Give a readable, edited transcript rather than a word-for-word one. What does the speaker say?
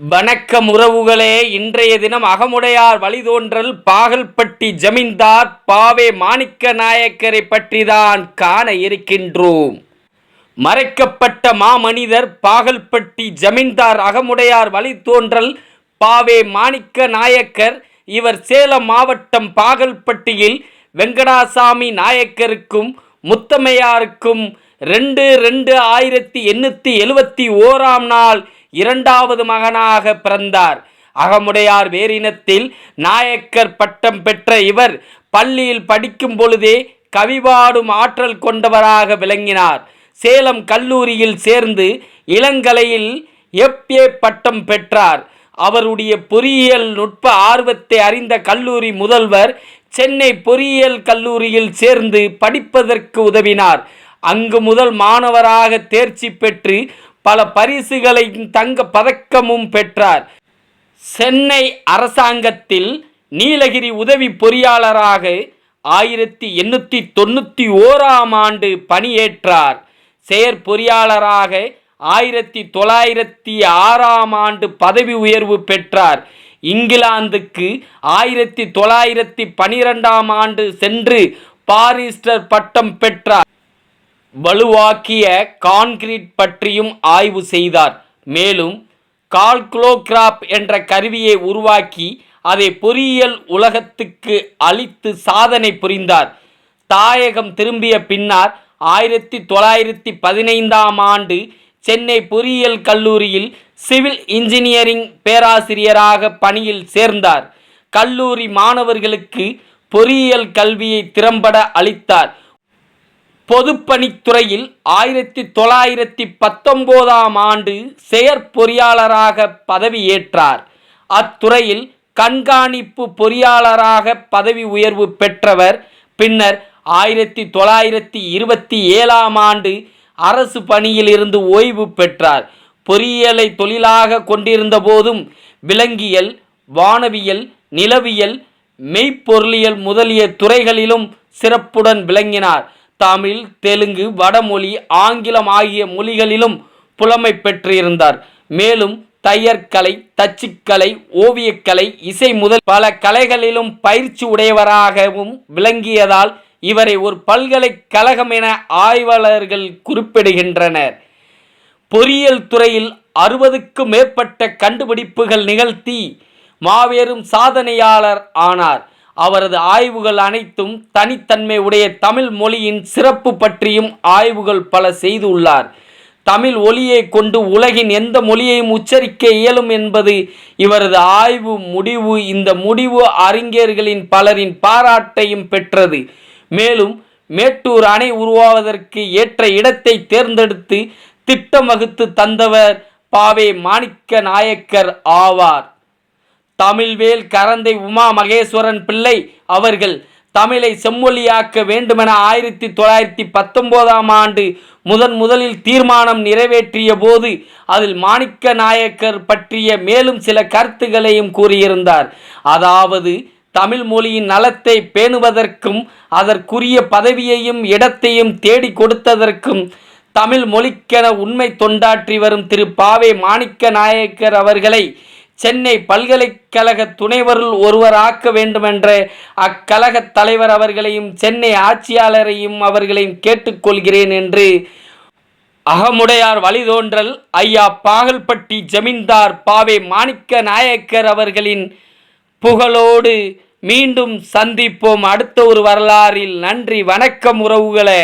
வணக்கம் உறவுகளே. இன்றைய தினம் அகமுடையார் வழித்தோன்றல் பாகல்பட்டி ஜமீன்தார் பாவே மாணிக்க நாயக்கரை பற்றிதான் காண இருக்கின்றோம். மறைக்கப்பட்ட மாமனிதர் பாகல்பட்டி ஜமீன்தார் அகமுடையார் வழித்தோன்றல் பாவே மாணிக்க நாயக்கர். இவர் சேலம் மாவட்டம் பாகல்பட்டியில் வெங்கடாசாமி நாயக்கருக்கும் முத்தம்மையாருக்கும் 2/2/1871 நாள் இரண்டாவது மகனாக பிறந்தார். அகமுடையார் வேரினத்தில் நாயக்கர் பட்டம் பெற்ற இவர் பள்ளியில் படிக்கும் பொழுதே கவிபாடும் ஆற்றல் கொண்டவராக விளங்கினார். சேலம் கல்லூரியில் சேர்ந்து இளங்கலையில் FA பட்டம் பெற்றார். அவருடைய பொறியியல் நுட்ப ஆர்வத்தை அறிந்த கல்லூரி முதல்வர் சென்னை பொறியியல் கல்லூரியில் சேர்ந்து படிப்பதற்கு உதவினார். அங்கு முதல் மாணவராக தேர்ச்சி பெற்று பல பரிசுகளை தங்க பதக்கமும் பெற்றார். சென்னை அரசாங்கத்தில் நீலகிரி உதவி பொறியாளராக 1891 பணியேற்றார். செயற்பொறியாளராக 1906 பதவி உயர்வு பெற்றார். இங்கிலாந்துக்கு 1912 சென்று பாரிஸ்டர் பட்டம் பெற்றார். வலுவாக்கிய கான்கிரீட் பற்றியும் ஆய்வு செய்தார். மேலும் கால்குலோகிராப் என்ற கருவியை உருவாக்கி அதை பொறியியல் உலகத்துக்கு அளித்து சாதனை புரிந்தார். தாயகம் திரும்பிய பின்னர் 1915 சென்னை பொறியியல் கல்லூரியில் சிவில் இன்ஜினியரிங் பேராசிரியராக பணியில் சேர்ந்தார். கல்லூரி மாணவர்களுக்கு பொறியியல் கல்வியை திறம்பட அளித்தார். பொதுப்பணித்துறையில் 1919 செயற்பொறியாளராக பதவியேற்றார். அத்துறையில் கண்காணிப்பு பொறியாளராக பதவி உயர்வு பெற்றவர். பின்னர் 1927 அரசு பணியில் இருந்து ஓய்வு பெற்றார். பொறியியலை தொழிலாக கொண்டிருந்த போதும் விலங்கியல், வானவியல், நிலவியல், மெய்ப்பொருளியல் முதலிய துறைகளிலும் சிறப்புடன் விளங்கினார். தமிழ், தெலுங்கு, வடமொழி, ஆங்கிலம் ஆகிய மொழிகளிலும் புலமை பெற்றிருந்தார். மேலும் தையற்கலை, தச்சுக்கலை, ஓவியக்கலை, இசை முதல் பல கலைகளிலும் பயிற்சி உடையவராகவும் விளங்கியதால் இவரை ஒரு பல்கலைக்கழகம் என ஆய்வாளர்கள் குறிப்பிடுகின்றனர். பொறியியல் துறையில் 60க்கும் மேற்பட்ட கண்டுபிடிப்புகள் நிகழ்த்தி மாபெரும் சாதனையாளர் ஆனார். அவரது ஆய்வுகள் அனைத்தும் தனித்தன்மை உடைய தமிழ் மொழியின் சிறப்பு பற்றியும் ஆய்வுகள் பல செய்துள்ளார். தமிழ் ஒலியை கொண்டு உலகின் எந்த மொழியையும் உச்சரிக்க இயலும் என்பது இவரது ஆய்வு முடிவு. இந்த முடிவு அறிஞர்களின் பலரின் பாராட்டையும் பெற்றது. மேலும் மேட்டூர் அணை உருவாவதற்கு ஏற்ற இடத்தை தேர்ந்தெடுத்து திட்டம் வகுத்து தந்தவர் பாவே மாணிக்க நாயக்கர் ஆவார். தமிழ்வேல் கரந்தை உமா மகேஸ்வரன் பிள்ளை அவர்கள் தமிழை செம்மொழியாக்க வேண்டுமென 1919 முதலில் தீர்மானம் நிறைவேற்றிய போது அதில் மாணிக்க நாயக்கர் பற்றிய மேலும் சில கருத்துக்களையும் கூறியிருந்தார். அதாவது தமிழ் மொழியின் நலத்தை பேணுவதற்கும் அதற்குரிய பதவியையும் இடத்தையும் தேடி கொடுத்ததற்கும் தமிழ் மொழிக்கென உண்மை தொண்டாற்றி வரும் திரு பாவே மாணிக்க நாயக்கர் அவர்களை சென்னை பல்கலைக்கழக துணைவருள் ஒருவர் ஆக்க வேண்டுமென்ற அக்கழக தலைவர் அவர்களையும் சென்னை ஆட்சியாளரையும் அவர்களையும் கேட்டுக்கொள்கிறேன் என்று அகமுடையார் வழித்தோன்றல் ஐயா பாகல்பட்டி ஜமீன்தார் பாவே மாணிக்க நாயக்கர் அவர்களின் புகழோடு மீண்டும் சந்திப்போம் அடுத்த ஒரு வரலாறில். நன்றி, வணக்கம் உறவுகளே.